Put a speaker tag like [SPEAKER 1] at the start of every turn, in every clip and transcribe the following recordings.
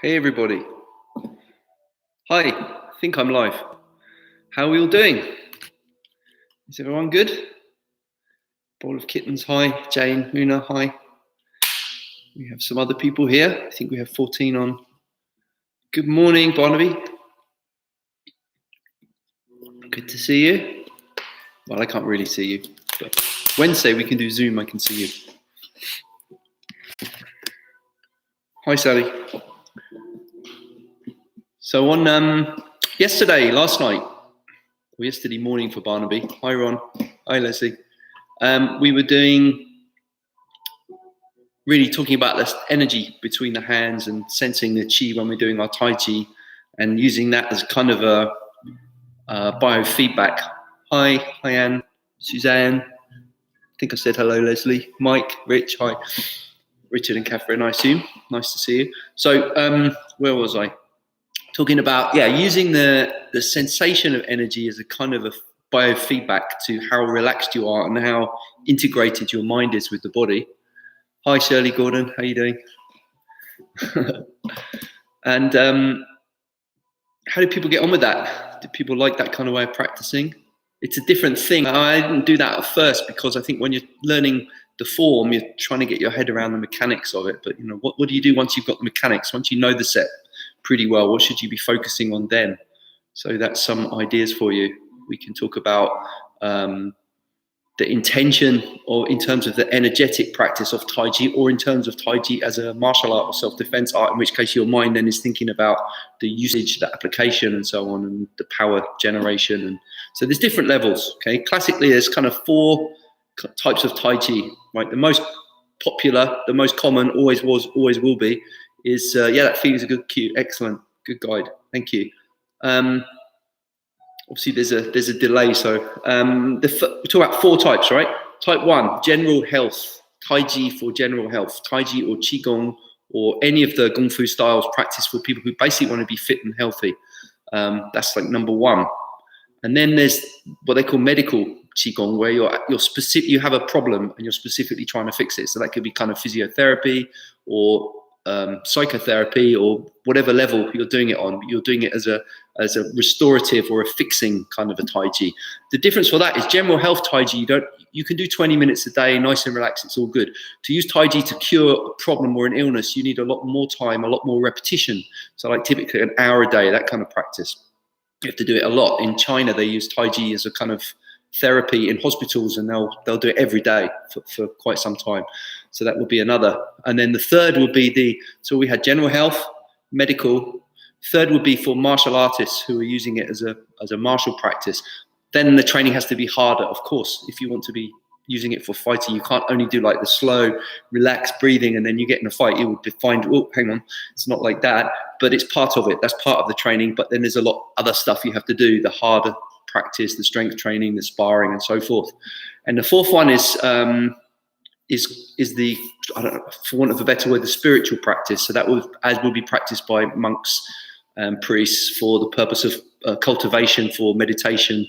[SPEAKER 1] Hey everybody. Hi, I think I'm live. How are we all doing? Is everyone good? Bowl of kittens, hi. Jane, Una, hi. We have some other people here. I think we have 14 on. Good morning, Barnaby. Good to see you. Well, I can't really see you, but Wednesday we can do Zoom, I can see you. Hi, Sally. So on last night, or yesterday morning for Barnaby. Hi, Ron. Hi, Leslie. We were really talking about this energy between the hands and sensing the chi when we're doing our Tai Chi and using that as kind of a biofeedback. Hi, Anne, Suzanne. I think I said hello, Leslie. Mike, Rich, hi. Richard and Catherine, I assume. Nice to see you. So where was I? Talking about, using the sensation of energy as a kind of a biofeedback to how relaxed you are and how integrated your mind is with the body. Hi, Shirley Gordon. How are you doing? And how do people get on with that? Do people like that kind of way of practicing? It's a different thing. I didn't do that at first because I think when you're learning the form, you're trying to get your head around the mechanics of it. But what do you do once you've got the mechanics? Once you know the set pretty well, what should you be focusing on then? So that's some ideas for you. We can talk about the intention, or in terms of the energetic practice of Tai Chi, or in terms of Tai Chi as a martial art or self-defense art, in which case your mind then is thinking about the usage, the application, and so on, and the power generation. And so there's different levels. Okay, classically there's kind of 4 types of Tai Chi. Right, the most popular, the most common, always was, always will be, is that feels a good cue. Excellent, good guide. Thank you. Obviously, there's a delay, so we talk about 4 types, right? Type 1, general health, Tai Chi for general health, Tai Chi or Qigong or any of the Kung Fu styles practice for people who basically want to be fit and healthy. That's like number 1. And then there's what they call medical Qigong, where you're specific, you have a problem and you're specifically trying to fix it. So that could be kind of physiotherapy or psychotherapy, or whatever level you're doing it on. You're doing it as a restorative or a fixing kind of a Tai Chi. The difference for that is general health Tai Chi, you can do 20 minutes a day, nice and relaxed, it's all good. To use Tai Chi to cure a problem or an illness, you need a lot more time, a lot more repetition. So like typically an hour a day, that kind of practice. You have to do it a lot. In China, they use Tai Chi as a kind of therapy in hospitals, and they'll do it every day for quite some time. So that would be another. And then the third would be so we had general health, medical. Third would be for martial artists who are using it as a martial practice. Then the training has to be harder, of course. If you want to be using it for fighting, you can't only do like the slow, relaxed breathing and then you get in a fight. You would find, oh, hang on, it's not like that. But it's part of it. That's part of the training. But then there's a lot other stuff you have to do, the harder practice, the strength training, the sparring, and so forth. And the fourth one is the, I don't know, for want of a better word, the spiritual practice. So that will be practiced by monks and priests for the purpose of cultivation, for meditation,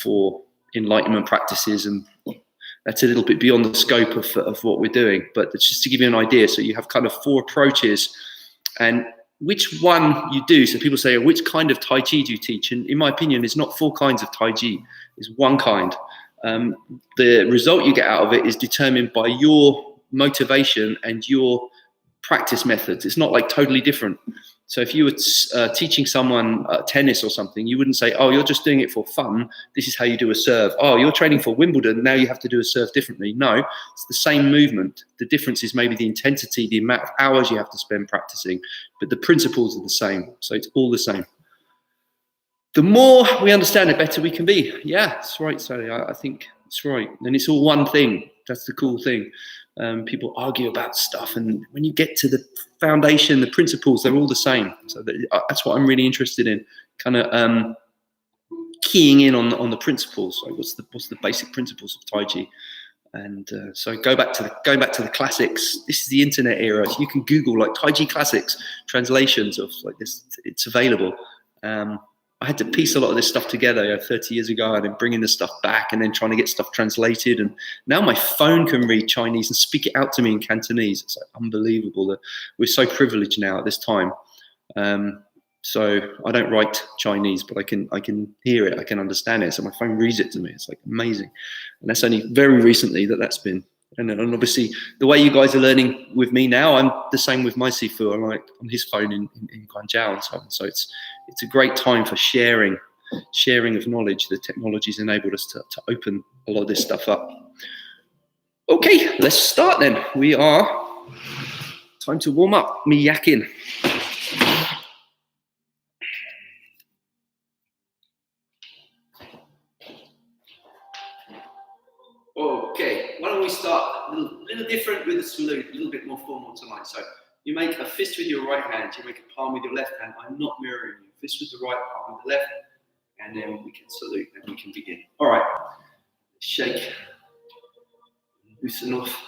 [SPEAKER 1] for enlightenment practices, and that's a little bit beyond the scope of what we're doing. But it's just to give you an idea. So you have kind of 4 approaches, and which one you do. So people say, which kind of Tai Chi do you teach? And in my opinion, it's not 4 kinds of Tai Chi. It's one kind. The result you get out of it is determined by your motivation and your practice methods. It's not like totally different. So if you were teaching someone tennis or something, you wouldn't say, oh, you're just doing it for fun. This is how you do a serve. Oh, you're training for Wimbledon. Now you have to do a serve differently. No, it's the same movement. The difference is maybe the intensity, the amount of hours you have to spend practicing, but the principles are the same. So it's all the same. The more we understand, the better we can be. Yeah, that's right, Sally. I think it's right. And it's all one thing. That's the cool thing. People argue about stuff, and when you get to the foundation, the principles, they're all the same. So that's what I'm really interested in, kind of keying in on the principles. Like what's the basic principles of Tai Chi? And so going back to the classics. This is the internet era. So you can Google like Tai Chi classics translations of like this. It's available. I had to piece a lot of this stuff together 30 years ago, and then bringing the stuff back and then trying to get stuff translated. And now my phone can read Chinese and speak it out to me in Cantonese. It's like unbelievable that we're so privileged now at this time. So I don't write Chinese, but I can hear it, I can understand it. So my phone reads it to me. It's like amazing. And that's only very recently that's been. And obviously, the way you guys are learning with me now, I'm the same with my Sifu. I'm like on his phone in Guangzhou and so on. So it's a great time for sharing of knowledge. The technology's enabled us to open a lot of this stuff up. Okay, let's start then. We are time to warm up. Me yakking. Okay, why don't we start a little different with the salute, a little bit more formal tonight. So you make a fist with your right hand, you make a palm with your left hand. I'm not mirroring you. Fist with the right, palm with the left, and then we can salute and we can begin. All right, shake, loosen off.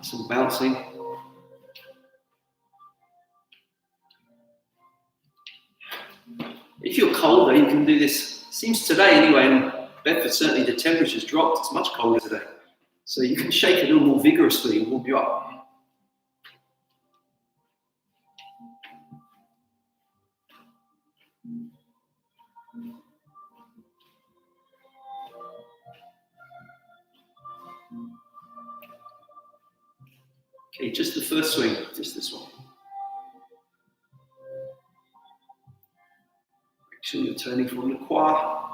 [SPEAKER 1] Some bouncing. If you're colder, you can do this. Seems today anyway, in Bedford certainly the temperature's dropped. It's much colder today. So you can shake a little more vigorously and warm you up. Okay, just the first swing, just this one. Make sure you're turning from the qua.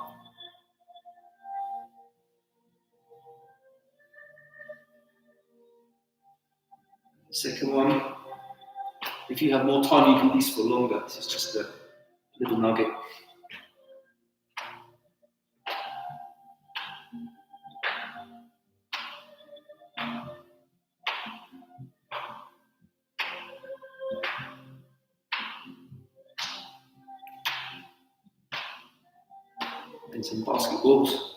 [SPEAKER 1] Second one. If you have more time, you can do this for longer. This is just a little nugget. And some basketballs.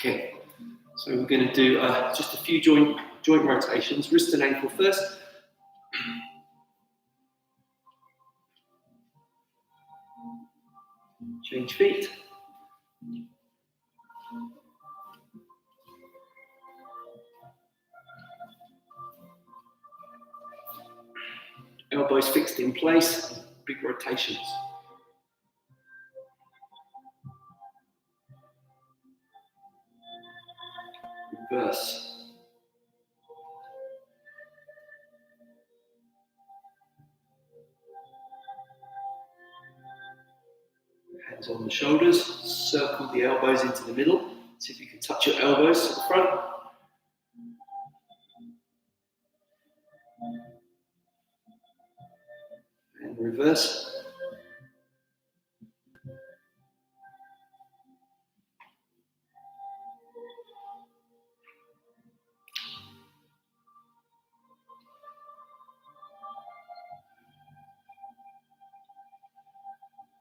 [SPEAKER 1] Okay, so we're going to do just a few joint rotations, wrist and ankle first. Change feet. Elbows fixed in place, big rotations. Reverse. Hands on the shoulders, circle the elbows into the middle. See if you can touch your elbows to the front. And reverse.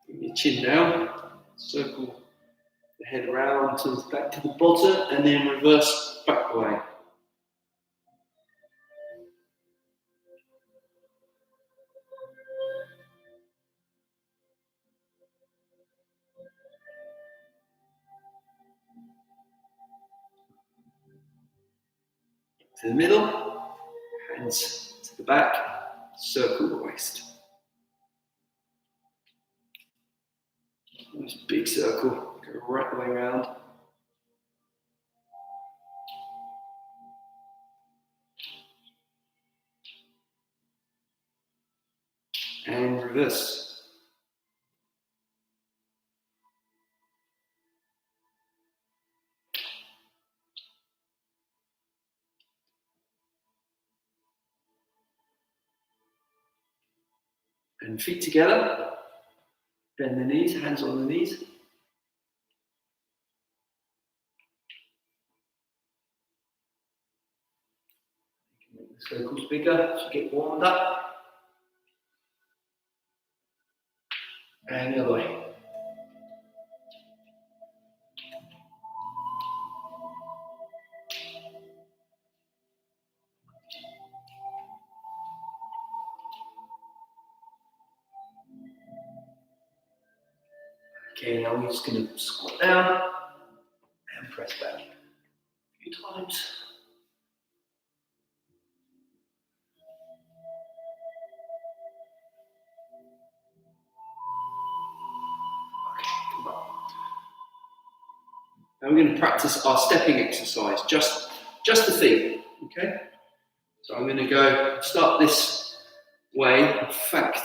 [SPEAKER 1] Bring your chin down, circle the head around to back to the bottom, and then reverse back away. To the middle, hands to the back, circle the waist. Nice big circle, go right the way around. Reverse. And feet together. Bend the knees, hands on the knees. Make the circles bigger as you get warmed up. And the other way. Okay, now we're just going to squat down and press back a few times. Okay, come on. Now we're going to practice our stepping exercise, just the feet, okay? So I'm going to go start this way. In fact,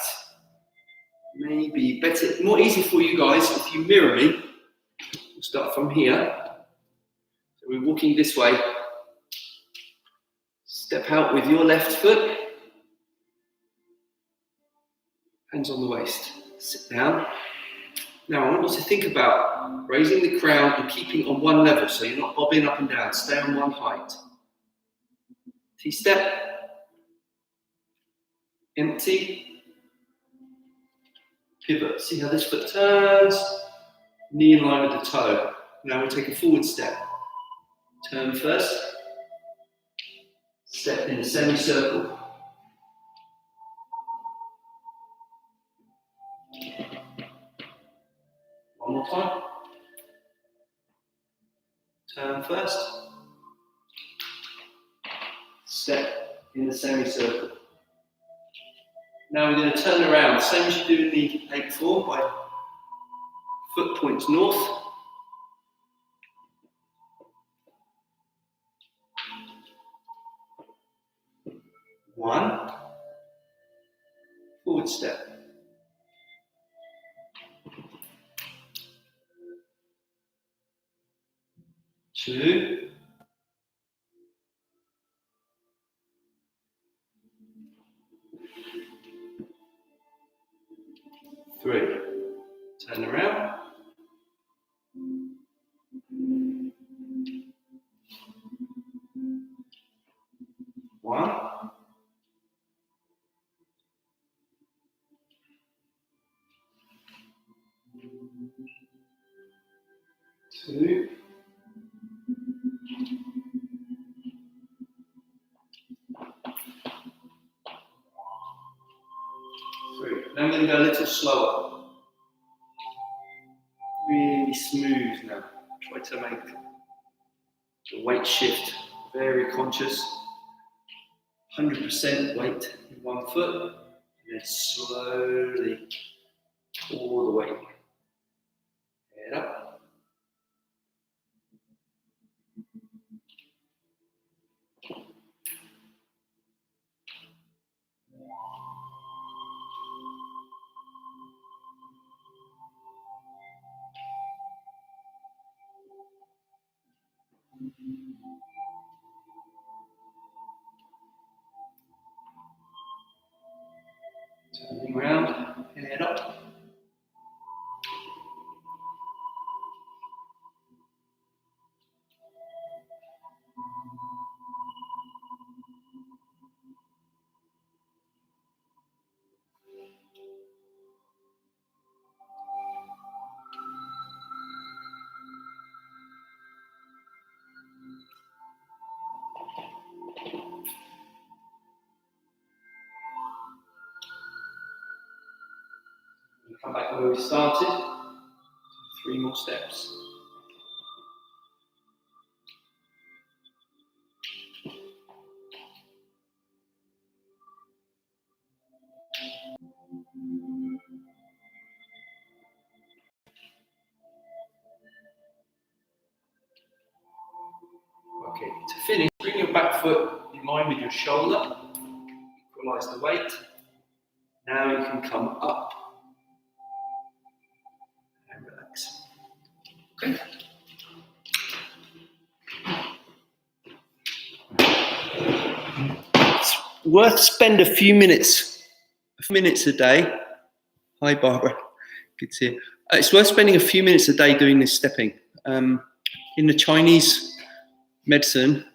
[SPEAKER 1] maybe better, more easy for you guys if you mirror me. We'll start from here. So we're walking this way. Step out with your left foot. Hands on the waist. Sit down. Now I want you to think about raising the crown and keeping on one level, so you're not bobbing up and down. Stay on one height. T-step. Empty. Pivot. See how this foot turns? Knee in line with the toe. Now we'll take a forward step. Turn first. Step in a semicircle. One more time. Turn first. Step in the semicircle. Now we're going to turn around, same as you do in the 8 form, by foot points north. One. Forward step. Two. Three. Turn around. One. Two. Three. Now I'm going to go a little slower. Really smooth now. Try to make the weight shift very conscious. 100% weight in one foot, and then slowly pull the weight. Head up. Turning around, head up. Come back where we started. 3 more steps. Okay, to finish, bring your back foot in line with your shoulder. Equalize the weight. Now you can come up and relax. Okay. It's worth spend a few minutes a day. Hi, Barbara. Good to see you. It's worth spending a few minutes a day doing this stepping. In the Chinese medicine,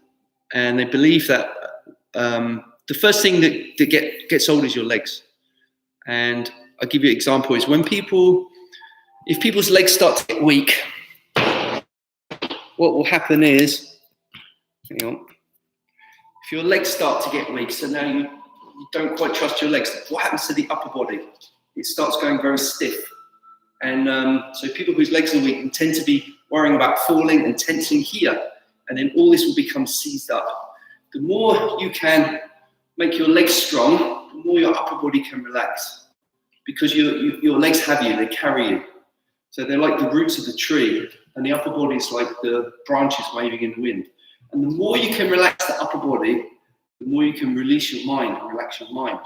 [SPEAKER 1] and they believe that the first thing that gets old is your legs. And I'll give you an example is if people's legs start to get weak, what will happen is, hang on, if your legs start to get weak, so now you don't quite trust your legs, what happens to the upper body? It starts going very stiff. And so people whose legs are weak tend to be worrying about falling and tensing here. And then all this will become seized up. The more you can make your legs strong, the more your upper body can relax. Because your legs have you, they carry you. So they're like the roots of the tree, and the upper body is like the branches waving in the wind. And the more you can relax the upper body, the more you can release your mind and relax your mind.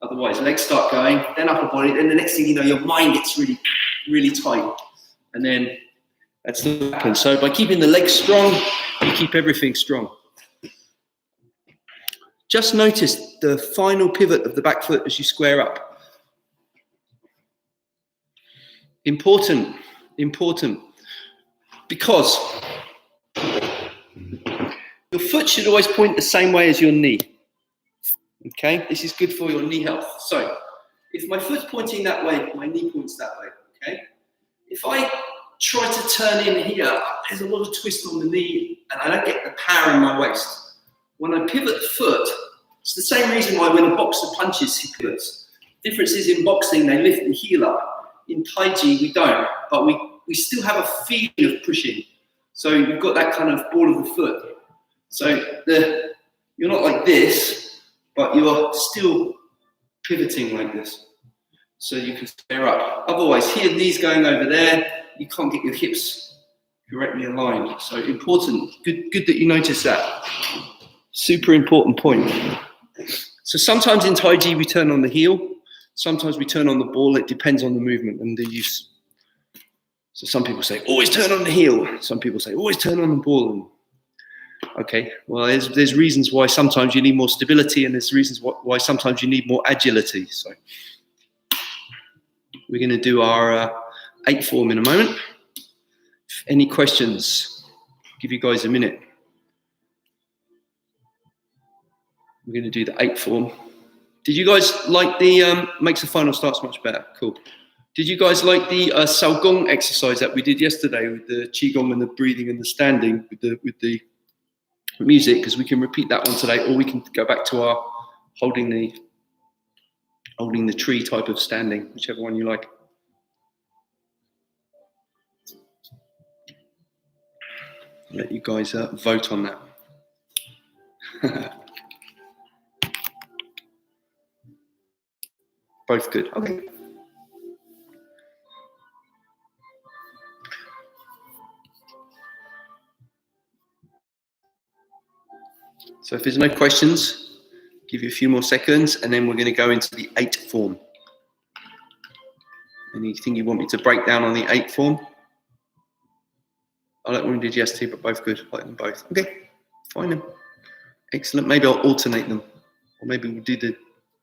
[SPEAKER 1] Otherwise, legs start going, then upper body, then the next thing you know, your mind gets really, really tight. And then that's what happens. So by keeping the legs strong, you keep everything strong. Just notice the final pivot of the back foot as you square up. Important, because your foot should always point the same way as your knee. Okay, this is good for your knee health. So, if my foot's pointing that way, my knee points that way. Okay, if I try to turn in here, there's a lot of twist on the knee, and I don't get the power in my waist. When I pivot the foot, it's the same reason why when a boxer punches, he pivots. The difference is in boxing, they lift the heel up. In Tai Chi, we don't, but we still have a feeling of pushing. So you've got that kind of ball of the foot. So you're not like this, but you're still pivoting like this. So you can square up. Otherwise, here, knees going over there, you can't get your hips correctly aligned. So important, good that you noticed that. Super important point. So sometimes in Tai Chi, we turn on the heel. Sometimes we turn on the ball. It depends on the movement and the use. So some people say, always turn on the heel. Some people say, always turn on the ball. Okay, well, there's reasons why sometimes you need more stability, and there's reasons why sometimes you need more agility. So we're going to do our 8 form in a moment. Any questions? Give you guys a minute. We're going to do the 8 form. Did you guys like the, makes the final starts much better. Cool. Did you guys like the Saogong exercise that we did yesterday with the Qigong and the breathing and the standing with the music? Because we can repeat that one today, or we can go back to our holding the tree type of standing, whichever one you like. I'll let you guys vote on that. Both good. Okay. So if there's no questions, give you a few more seconds, and then we're going to go into the 8 form. Anything you want me to break down on the 8 form? I like what we did yesterday, but both good. I like them both. Okay, fine then. Excellent. Maybe I'll alternate them, or maybe we'll do the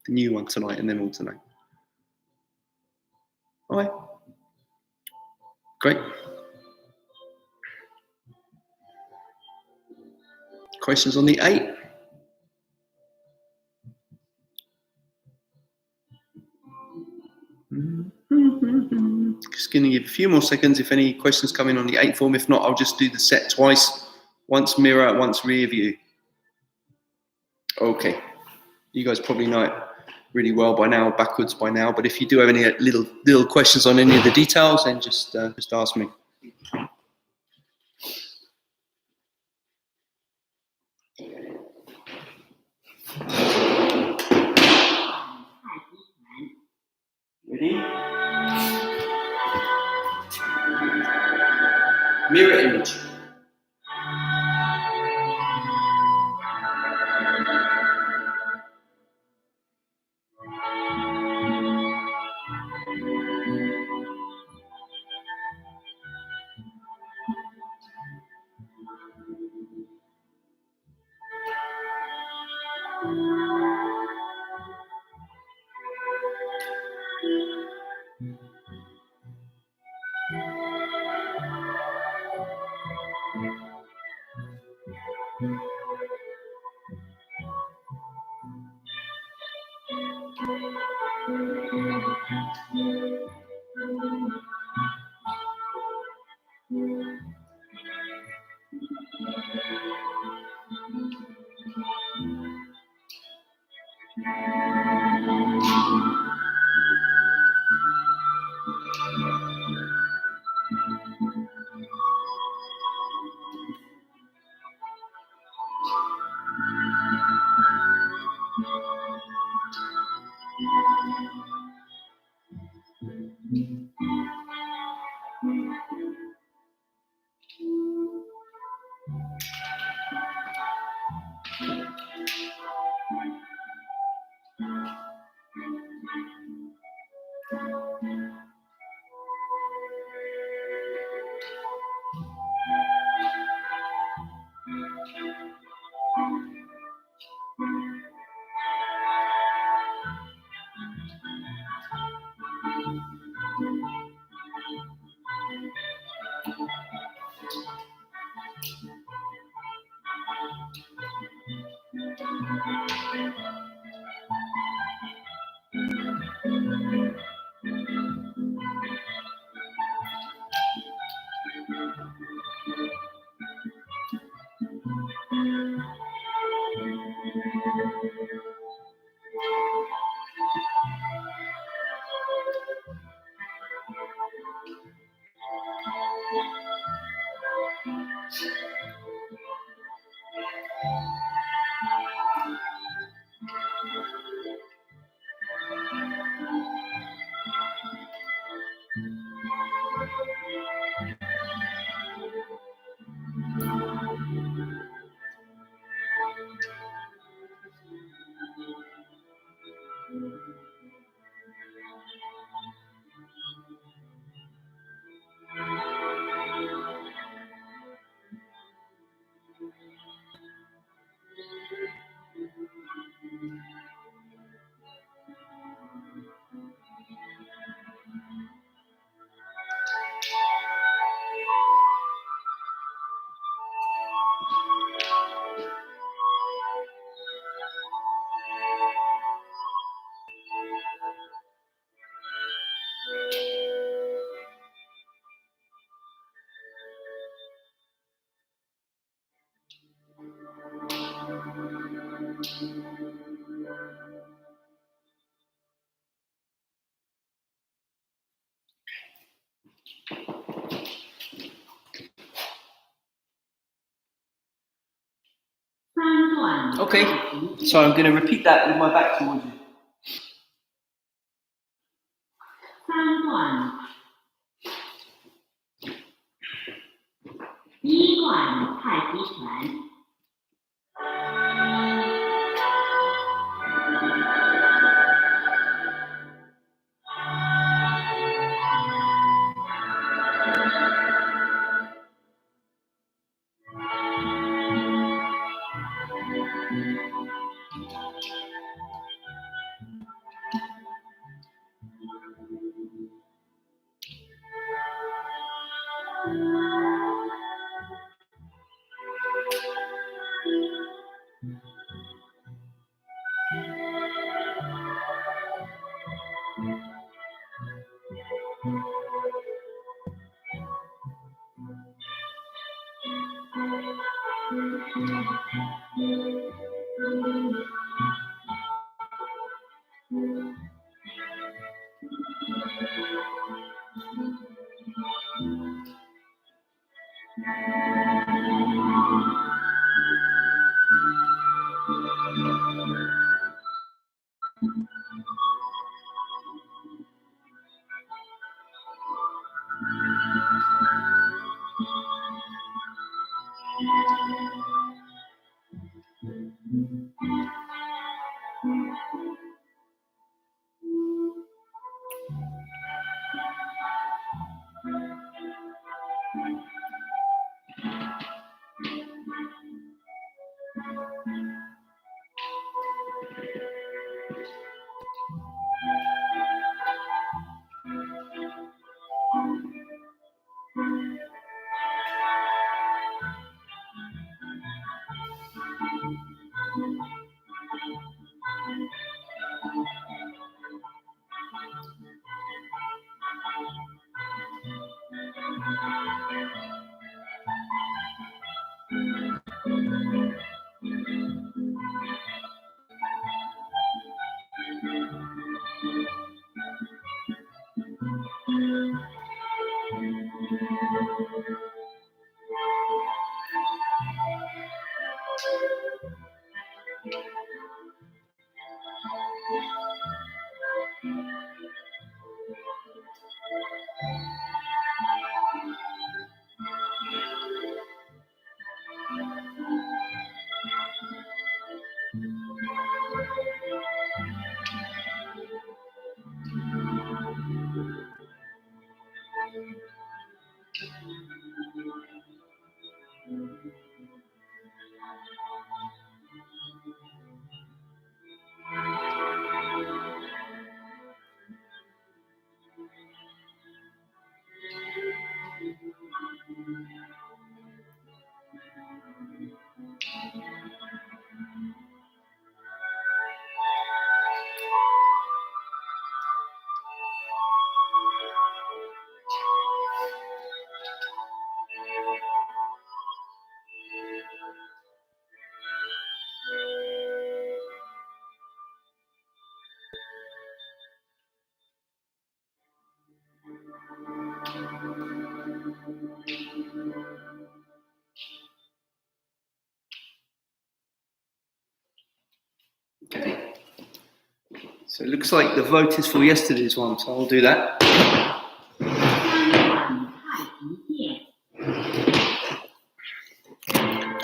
[SPEAKER 1] new one tonight and then alternate. All right. Great. Questions on the 8? Just going to give a few more seconds if any questions come in on the 8 form. If not, I'll just do the set twice. Once mirror, once rear view. Okay. You guys probably know it really well by now, backwards by now. But if you do have any little questions on any of the details, then just ask me. Ready? Mirror image. Okay, so I'm going to repeat that with my back towards you.
[SPEAKER 2] 三段，一段太极拳。
[SPEAKER 1] So it looks like the vote is for yesterday's one, so I'll do that.
[SPEAKER 2] 3段太极剑，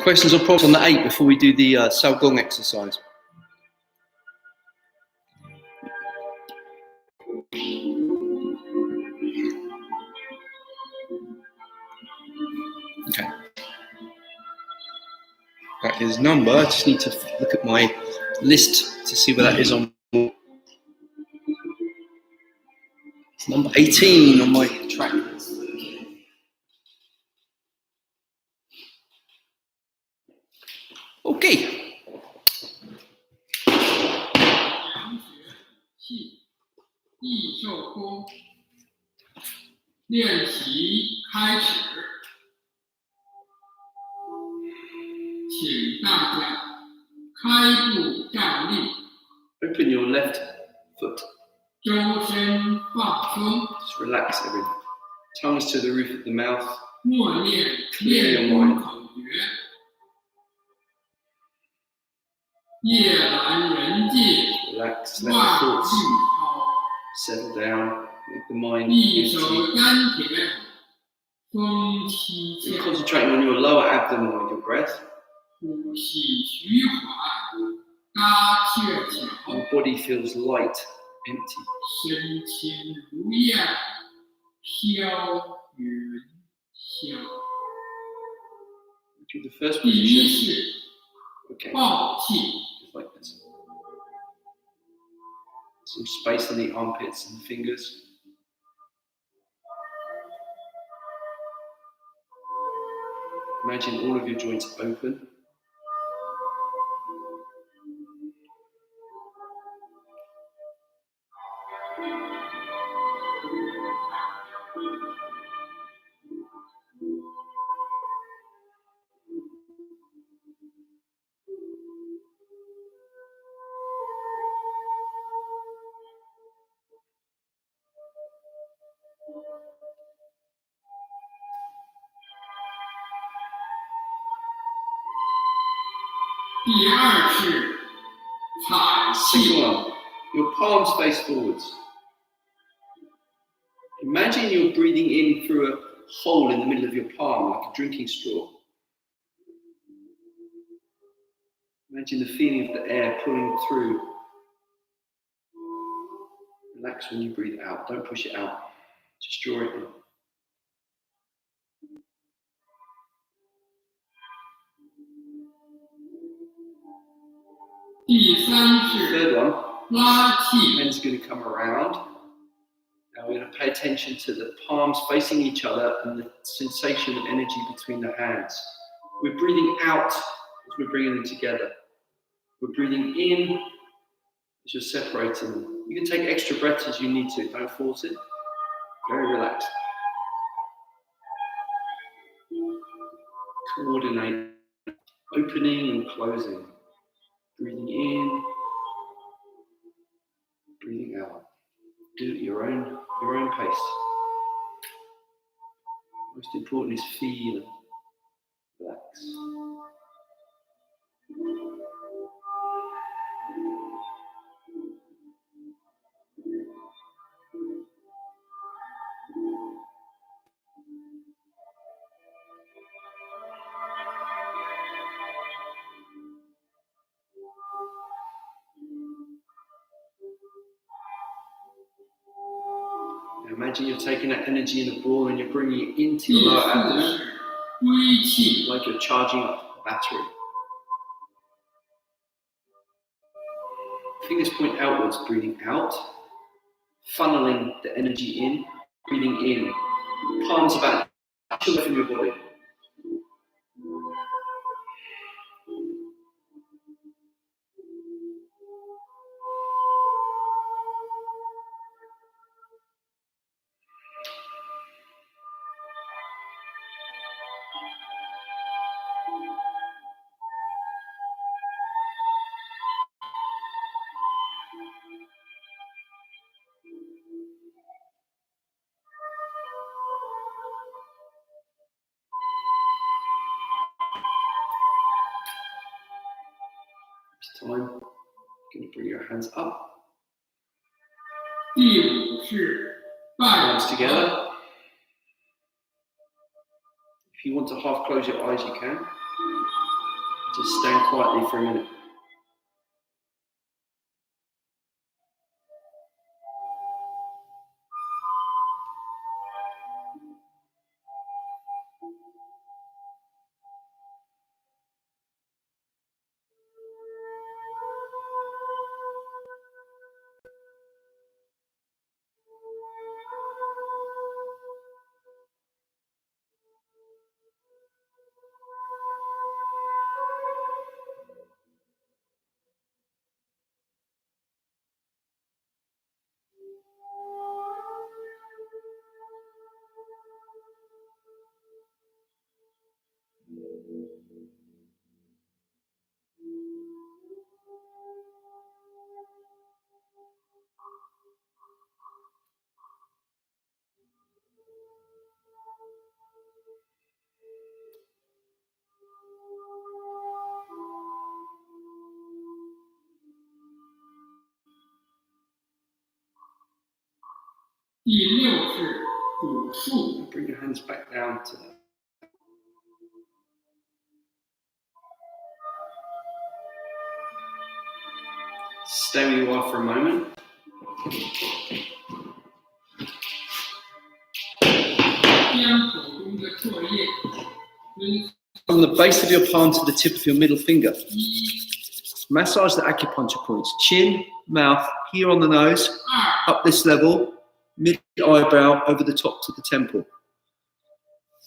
[SPEAKER 1] Questions or problems on the 8 before we do the Sao Gong exercise? Okay. That is number. I just need to look at my list to see where that is on. It's number 18 on my track. Okay.
[SPEAKER 3] 杨学气易受功，练习开始，请大家开步站立，
[SPEAKER 1] Open your left foot.
[SPEAKER 3] 周身放松，
[SPEAKER 1] Just relax everything. Tongues to the roof of the mouth.
[SPEAKER 3] 默念练功口诀。夜阑人静，
[SPEAKER 1] Relax. Let the
[SPEAKER 3] 万
[SPEAKER 1] thoughts
[SPEAKER 3] 虑抛。
[SPEAKER 1] settle down. Make the mind
[SPEAKER 3] 一手
[SPEAKER 1] empty.
[SPEAKER 3] 丹田，风气
[SPEAKER 1] You're
[SPEAKER 3] 降，
[SPEAKER 1] concentrating on your lower abdomen with your breath.
[SPEAKER 3] 呼吸徐缓，搭鹊桥，
[SPEAKER 1] Your body feels light, empty.
[SPEAKER 3] 身轻如燕，飘云霄。
[SPEAKER 1] Do the first
[SPEAKER 3] 第一
[SPEAKER 1] position.
[SPEAKER 3] 是
[SPEAKER 1] Okay.
[SPEAKER 3] 抱气，
[SPEAKER 1] Just like this. Some space on the armpits and fingers. Imagine all of your joints open.
[SPEAKER 3] 第二是踩
[SPEAKER 1] Second
[SPEAKER 3] 气，
[SPEAKER 1] one, your palms face forwards. Imagine you're breathing in through a hole in the middle of your palm, like a drinking straw. Imagine the feeling of the air pulling through. Relax when you breathe out. Don't push it out. Just draw it in.
[SPEAKER 3] 第三是
[SPEAKER 1] Third one,
[SPEAKER 3] 拉气，
[SPEAKER 1] hands are going to come around. Now we're going to pay attention to the palms facing each other and the sensation of energy between the hands. We're breathing out as we're bringing them together. We're breathing in as you're separating them. You can take extra breaths as you need to. Don't force it. Very relaxed. Coordinate. Opening and closing. Breathing in. Breathing out. Do it at your own pace. Most important is feel. Relax. Now imagine you're taking that energy in a ball and you're bringing it into
[SPEAKER 3] 第
[SPEAKER 1] your lower
[SPEAKER 3] 四
[SPEAKER 1] abdomen
[SPEAKER 3] 是归气，
[SPEAKER 1] like you're charging up a battery. Fingers point outwards, breathing out, funneling the energy in, breathing in. Palms about away from your body. This time, you're going to bring your hands up.
[SPEAKER 3] 第五是半
[SPEAKER 1] Hands together. If you want to half close your eyes, you can. Just stand quietly for a minute.
[SPEAKER 3] 第六是古树，
[SPEAKER 1] Bring your hands back down to that. Stay where you are for a moment.
[SPEAKER 3] 将手中的唾液分
[SPEAKER 1] From the base of your palm to the tip of your middle finger.
[SPEAKER 3] 一、
[SPEAKER 1] Massage the acupuncture points. Chin, mouth, here on the nose,
[SPEAKER 3] 二、
[SPEAKER 1] up this level, mid eyebrow, over the top to the temple.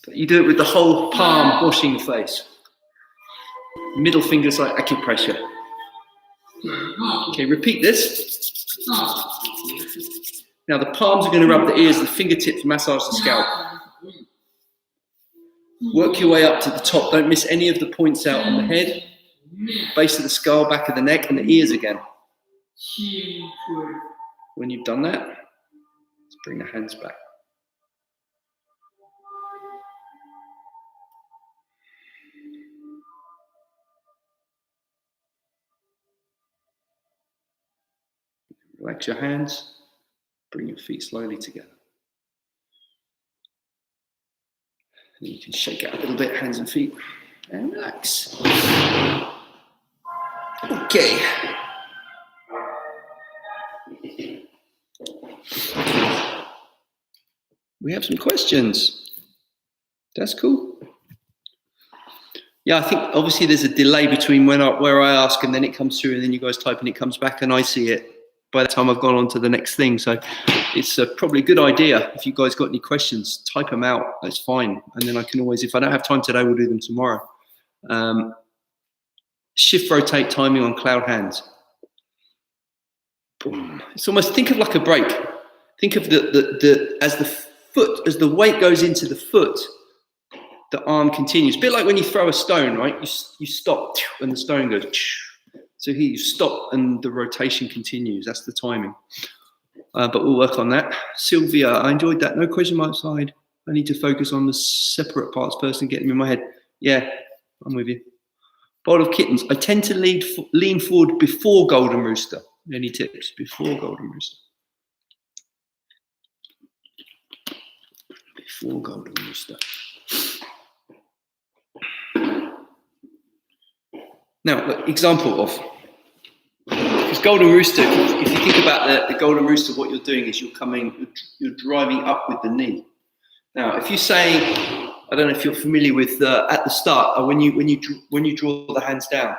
[SPEAKER 1] But you do it with the whole palm washing the face. Middle fingers like acupressure.
[SPEAKER 3] 转到
[SPEAKER 1] Okay, repeat this.
[SPEAKER 3] 到
[SPEAKER 1] Now the palms are going to rub the ears, the fingertips massage the
[SPEAKER 3] 加
[SPEAKER 1] scalp.
[SPEAKER 3] 强手印。
[SPEAKER 1] Work your way up to the top. Don't miss any of the points out on the head,
[SPEAKER 3] 面
[SPEAKER 1] base of the skull, back of the neck, and the ears again.
[SPEAKER 3] 青春。
[SPEAKER 1] When you've done that, let's bring the hands back. Relax your hands. Bring your feet slowly together. And you can shake out a little bit, hands and feet, and relax. Okay. We have some questions. That's cool. Yeah, I think obviously there's a delay between where I ask and then it comes through and then you guys type and it comes back and I see it by the time I've gone on to the next thing. So it's probably a good idea. If you guys got any questions, type them out. That's fine. And then I can always, if I don't have time today, we'll do them tomorrow. Shift, rotate, timing on cloud hands. Boom. It's almost, think of like a break. Think of as the weight goes into the foot, the arm continues. A bit like when you throw a stone, right? You stop and the stone goes. So here you stop and the rotation continues. That's the timing. But we'll work on that. Sylvia, I enjoyed that. No question mark side. I need to focus on the separate parts first and get them in my head. Yeah, I'm with you. Bowl of kittens. I tend to lean forward before golden rooster. Any tips? Before golden rooster. Before golden rooster. Now, look, example of, because golden rooster, if you think about the golden rooster, what you're doing is you're driving up with the knee. Now, if you say, I don't know if you're familiar with at the start, or when you draw the hands down.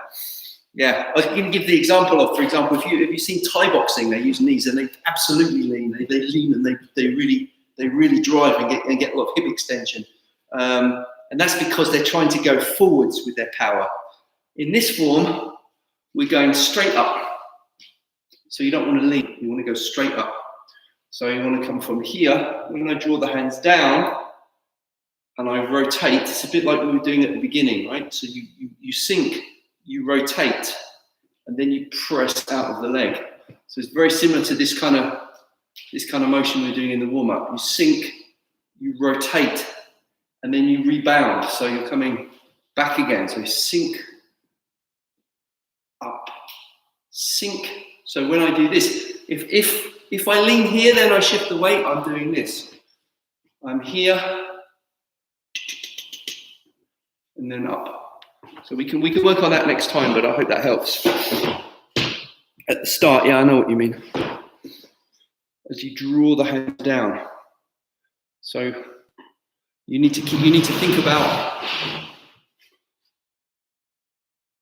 [SPEAKER 1] Yeah, I can give the example of, for example, if you've seen Thai boxing, they use knees and they absolutely lean. They lean and they really drive and get a lot of hip extension. And that's because they're trying to go forwards with their power. In this form, we're going straight up. So you don't want to lean, you want to go straight up. So you want to come from here. When I draw the hands down and I rotate, it's a bit like we were doing at the beginning, right? So you sink, you rotate, and then you press out of the leg. So it's very similar to this kind of motion we're doing in the warm-up. You sink, you rotate, and then you rebound. So you're coming back again. So sink, up, sink. So when I do this, if if I lean here, then I shift the weight. I'm doing this. I'm here, and then up. So we can work on that next time, but I hope that helps. At the start, yeah, I know what you mean. As you draw the hand down. So you need to think about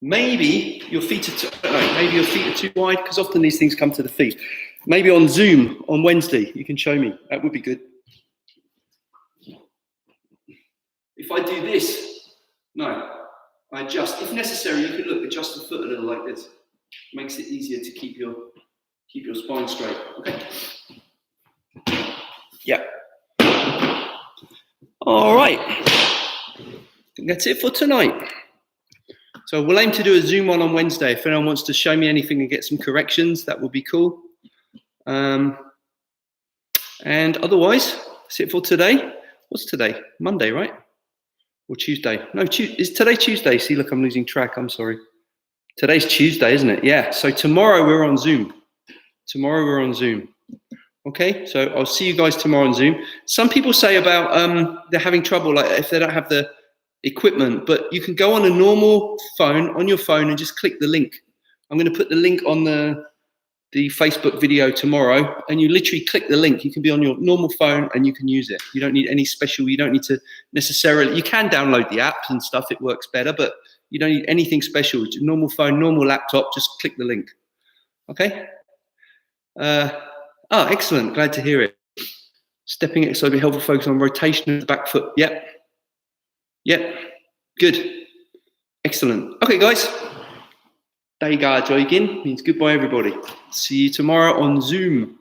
[SPEAKER 1] maybe your feet are maybe your feet are too wide, because often these things come to the feet. Maybe on Zoom on Wednesday you can show me. That would be good. If I do this, no, I adjust. If necessary, you can adjust the foot a little like this. Makes it easier to keep your spine straight. Okay. Yeah. All right. I think that's it for tonight. So we'll aim to do a Zoom on Wednesday. If anyone wants to show me anything and get some corrections, that would be cool. And otherwise, that's it for today. What's today? Monday, right? Or Tuesday? No, is today Tuesday? See, look, I'm losing track. I'm sorry. Today's Tuesday, isn't it? Yeah. So tomorrow we're on Zoom. Okay. So I'll see you guys tomorrow on Zoom. Some people say about they're having trouble, like if they don't have the equipment, but you can go on a normal phone, on your phone, and just click the link. I'm going to put the link on the Facebook video tomorrow, and you literally click the link. You can be on your normal phone and you can use it. You don't need any special, you don't need to necessarily, you can download the apps and stuff, it works better, but you don't need anything special. It's a normal phone, normal laptop, just click the link. Okay? Excellent, glad to hear it. Stepping it, so it'll be helpful focus on rotation of the back foot. Yep, good, excellent. Okay, guys. Daiga joigin means goodbye, everybody. See you tomorrow on Zoom.